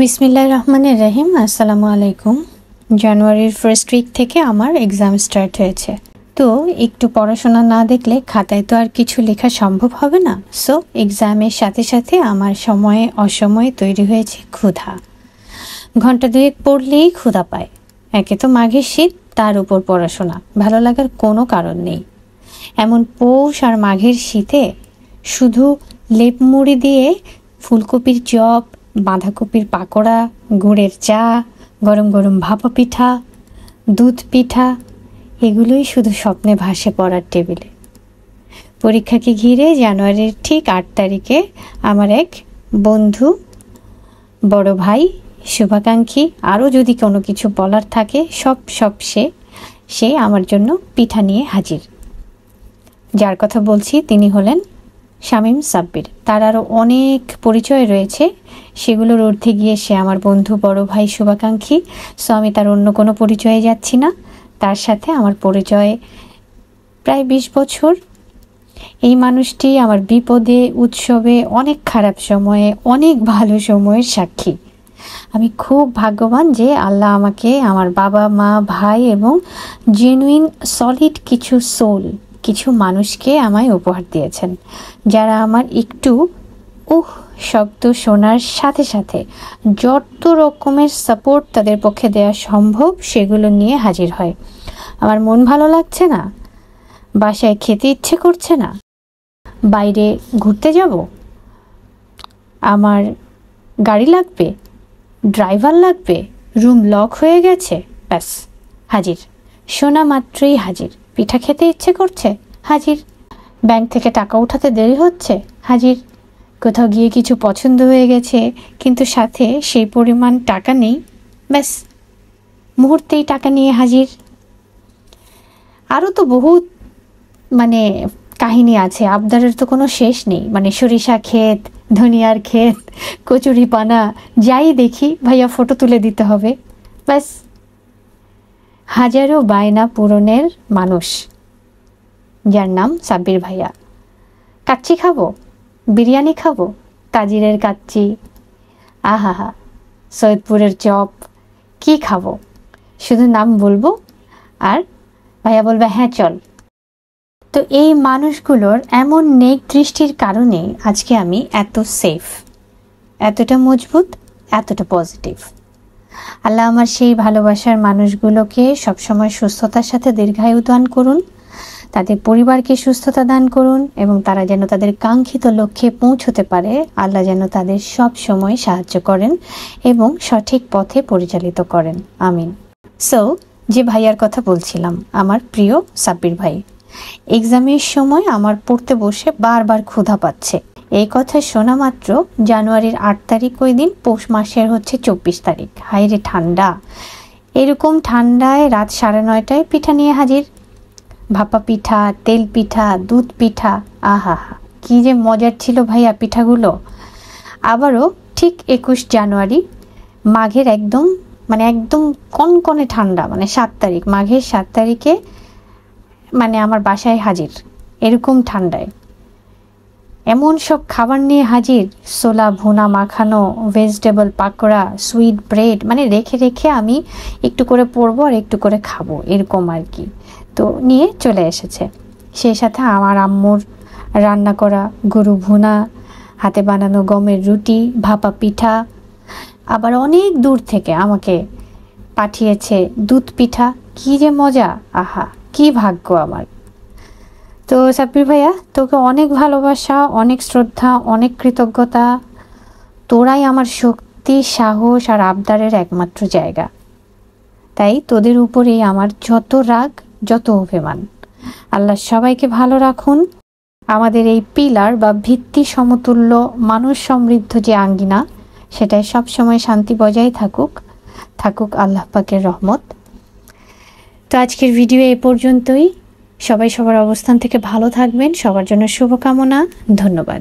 বিসমিল্লাহির রহমানির রহিম। আসসালামু আলাইকুম। জানুয়ারির ফার্স্ট উইক থেকে আমার এক্সাম স্টার্ট হয়েছে, তো একটু পড়াশোনা না দেখলে খাতায় তো আর কিছু লেখা সম্ভব হবে না। সো এক্সামের সাথে সাথে আমার সময়ে অসময়ে তৈরি হয়েছে ক্ষুধা। ঘন্টা দুয়েক পড়লেই ক্ষুধা পায়। একে তো মাঘের শীত, তার উপর পড়াশোনা, ভালো লাগার কোনো কারণ নেই। এমন পৌষ আর মাঘের শীতে শুধু লেপ মুড়ি দিয়ে ফুলকপির চপ, বাঁধাকপির পাকোড়া, গুড়ের চা, গরম গরম ভাপা পিঠা, দুধ পিঠা, এগুলোই শুধু স্বপ্নে ভাসে পড়ার টেবিলে। পরীক্ষাকে ঘিরে জানুয়ারির ঠিক 8 তারিখে আমার এক বন্ধু, বড় ভাই, শুভাকাঙ্ক্ষী, আরও যদি কোনো কিছু বলার থাকে সব সে আমার জন্য পিঠা নিয়ে হাজির। যার কথা বলছি তিনি হলেন শামীম সাব্বির। তার আরও অনেক পরিচয় রয়েছে, সেগুলোর ঊর্ধ্বে গিয়ে সে আমার বন্ধু, বড় ভাই, শুভাকাঙ্ক্ষী। সো আমি তার অন্য কোনো পরিচয়ে যাচ্ছি না। তার সাথে আমার পরিচয় প্রায় 20 বছর। এই মানুষটি আমার বিপদে, উৎসবে, অনেক খারাপ সময়ে, অনেক ভালো সময়ের সাক্ষী। আমি খুব ভাগ্যবান যে আল্লাহ আমাকে আমার বাবা, মা, ভাই এবং জেনুইন সলিড কিছু মানুষকে আমায় উপহার দিয়েছেন, যারা আমার একটু শব্দ শোনার সাথে সাথে যত রকমের সাপোর্ট তাদের পক্ষে দেওয়া সম্ভব সেগুলো নিয়ে হাজির হয়। আমার মন ভালো লাগছে না, বাসায় খেতে ইচ্ছে করছে না, বাইরে ঘুরতে যাব, আমার গাড়ি লাগবে, ড্রাইভার লাগবে, রুম লক হয়ে গেছে, ব্যাস হাজির। শোনা মাত্রই হাজির। পিঠা খেতে ইচ্ছে করছে, হাজির। ব্যাংক থেকে টাকা উঠাতে দেরি হচ্ছে, হাজির। কোথাও গিয়ে কিছু পছন্দ হয়ে গেছে কিন্তু সাথে সেই পরিমাণ টাকা নেই, ব্যাস মুহূর্তেই টাকা নিয়ে হাজির। আরও তো বহুত কাহিনী আছে, আবদারের তো কোনো শেষ নেই। সরিষা ক্ষেত, ধনিয়ার ক্ষেত, কচুরি পানা, যাই দেখি ভাইয়া ফটো তুলে দিতে হবে, ব্যাস। হাজারো বায়না পূরণের মানুষ যার নাম সাব্বির ভাইয়া। কাচ্চি খাবো, বিরিয়ানি খাবো, তাজিরের কাচ্চি, আহা, সৈয়দপুরের চপ, কি খাবো, শুধু নাম বলবো আর ভাইয়া বলবে হ্যাঁ চল। তো এই মানুষগুলোর এমন নেক দৃষ্টির কারণে আজকে আমি এত সেফ, এতটা মজবুত, এতটা পজিটিভ। আল্লাহ আমার সেই ভালোবাসার মানুষগুলোকে সবসময় সুস্থতার সাথে দীর্ঘায়ু দান করুন, তাদের পরিবারকে সুস্থতা দান করুন এবং তারা যেন তাদের কাঙ্ক্ষিত লক্ষ্যে পৌঁছতে পারে। আল্লাহ যেন তাদের সব সময় সাহায্য করেন এবং সঠিক পথে পরিচালিত করেন, আমিন। সো যে ভাইয়ার কথা বলছিলাম, আমার প্রিয় সাব্বির ভাই, এক্সামের সময় আমার পড়তে বসে বারবার ক্ষুধা পাচ্ছে। এই কথা শোনা মাত্র জানুয়ারির 8 তারিখ, ওই দিন পৌষ মাসের 24 তারিখ, হাইরে ঠান্ডা। এরকম ঠান্ডায় রাত 9:30টায় পিঠা নিয়ে হাজির। ভাপা পিঠা, তেল পিঠা, দুধ পিঠা, আহা, কি যে মজার ছিল ভাইয়া পিঠাগুলো। আবারও ঠিক 21 জানুয়ারি, মাঘের একদম কনকনে ঠান্ডা, 7 তারিখ, মাঘের 7 তারিখে আমার বাসায় হাজির। এরকম ঠান্ডায় এমন সব খাবার নিয়ে হাজির, ছোলা ভুনা মাখানো, ভেজিটেবল পাকোড়া, সুইট ব্রেড, রেখে রেখে আমি একটু করে পড়বো আর একটু করে খাবো, এরকম আর কি। তো নিয়ে চলে এসেছে। সেই সাথে আমার আম্মুর রান্না করা গরু ভুনা, হাতে বানানো গমের রুটি, ভাপা পিঠা, আবার অনেক দূর থেকে আমাকে পাঠিয়েছে দুধ পিঠা। কি যে মজা, আহা, কি ভাগ্য আমার। তো সাব্বির ভাইয়া, তোকে অনেক ভালোবাসা, অনেক শ্রদ্ধা, অনেক কৃতজ্ঞতা। তোরাই আমার শক্তি, সাহস আর আবদারের একমাত্র জায়গা। তাই তোদের উপরেই আমার যত রাগ, যত অভিমান। আল্লাহ সবাইকে ভালো রাখুন। আমাদের এই পিলার বা ভিত্তি সমতুল্য মানুষ সমৃদ্ধ যে আঙ্গিনা, সেটাই সবসময় শান্তি বজায় থাকুক আল্লাহ পাকের রহমত। তো আজকের ভিডিও এ পর্যন্তই। সবাই সবার অবস্থান থেকে ভালো থাকবেন। সবার জন্য শুভকামনা। ধন্যবাদ।